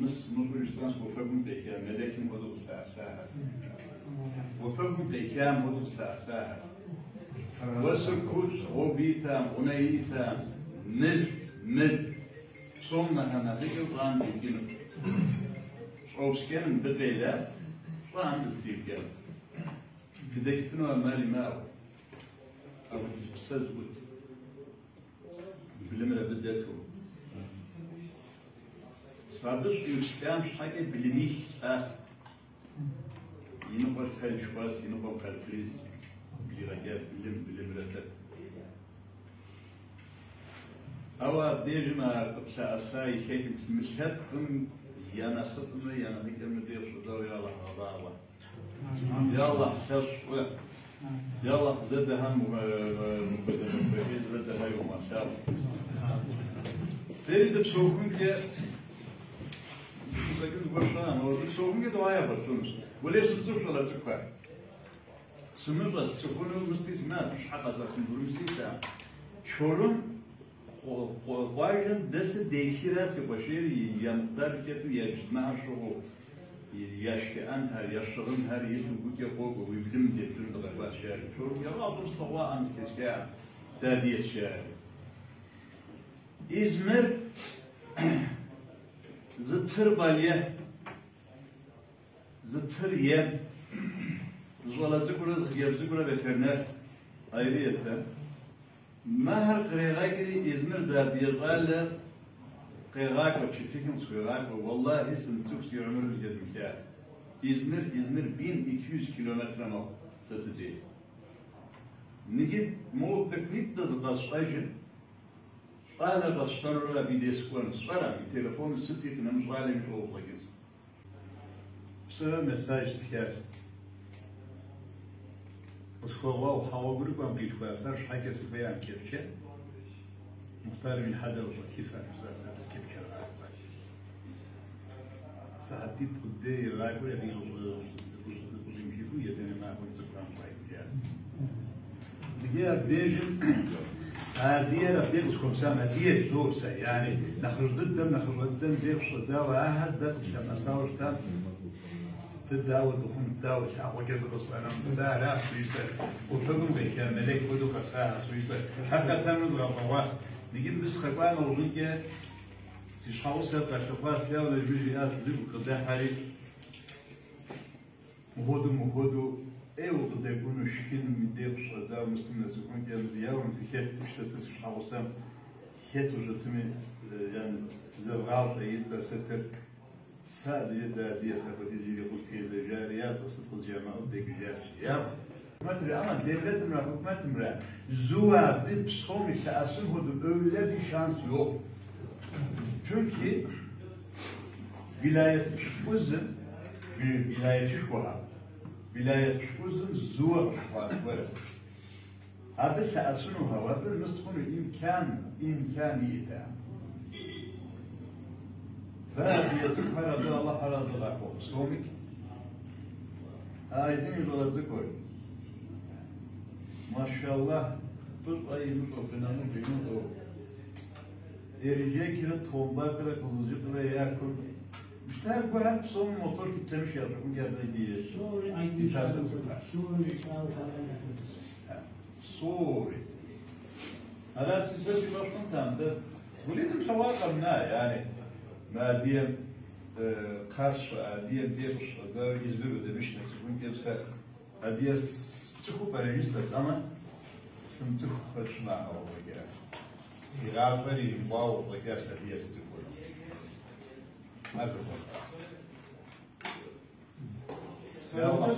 نصبر جدانس وفهم بيكام ملاكم هدو ساعة وفهم بيكام هدو ساعة وسكوت وبيتام ونيتام مد صومنا هنا ذكر قام بيكينو شوبسكين بدغيلا قام بستيكام كده كثنوا مالي ماو أو بسزود بالمرة بدأته فبش يستعمل حاجة بالميح أس ينقل فعل شواس ينقل كالكريز بيرجع بالمرة أو ديج ما قبل أساي شيء مسحب يانا خدمة يانا هيك مدير صداوي يلا هذا يلا تصوير يلا زدها مبادئ زدها يوم ما شاء الله تريد بسوقهم كي سكين برشان هو بسوقهم كي دعاء برشانش وليس بتوش ولا تكفى سمجة سكونه مستثمار مش حق أصلاً برمستثمار شورم واجن دست دیشیره سپاشیر یانتر که تو یجمع شو یاشکن هر یاشرن هر یه تو گویی خوب و ویبلم دیتون داره باز شهر شو یا رابط سوا آن کسیه دادیت شهر İzmir زتر بالیه زتر یم زوالات کره زیاد کره وترنر ayrıyeten مهر قريغاك إزمر زاديغال قريغاك وشفتكم قريغاك والله اسم تكسي عمر الجد مكان إزمر 1200 كيلومتر نو سسدي نجد مو تكنيك تزقصاجن أنا بشتغل بيديسكون صار بالتليفون ستي كنا مش عالم شو بقيس بس مساج تكاس بس هو وحاول أقول لكم بيجوا بس أنا شو حاجة سبيان كيف مختار من حدا وكيف أنا بس كيف ساعتي تودي رايكو يعني وزمشيفو يتني ما هو زبان رايك دقيقة ديجن هذه رفيق سكون سام هذه زور سا يعني نخرج ضد دير صدا واحد ده كما ساوش تام تداول دخون تداول شعب وجد رسولنا مسارع سويسر وفقهم بكام ملك بدو كساعة سويسر حتى تمنظ غواص نجيب بس خبان وجودك سيشخاوس كشخاص يا ولا يجي أصدق وكذا حريق مهودو ايه وقد يكونوا شكل من دير صدا مستمع زكون جال زيارة في خير تشتسس شخاوسام خير وجدتمي يعني زرعات أيضا ستر ساد يدا دي سبب يزيد يقول في الجاريات وسط الجامعة وديك جاسية ما ترى أنا devlet mi hükümet mi zuwa bir psikolojik şahsın hudu öyle bir şans yok. Çünkü vilayet şuzun vilayet şuha vilayet şuzun zuwa şuha var. Abi şahsın o hava bir müstahil imkaniyete. فهذه فرض الله فرض الله فوق صومك هاي دين ولا ذكر ما شاء الله طلع ينطق بنامو بينو يرجع كده توبة كده كذوجي كده يأكل مش تعرف واحد صوم موتور كتلمش يرجعون جاده دي سوري على أساس يبغون تامده وليد مش واقع منها يعني ما ديم قارش ديم ديش ده يزبط ده مش نسيبون كيفسا دير تشوفوا بريجستر أما سمتوا خش معه وجاس سيراب فري واو وجاس دير تقول ما بقول يلا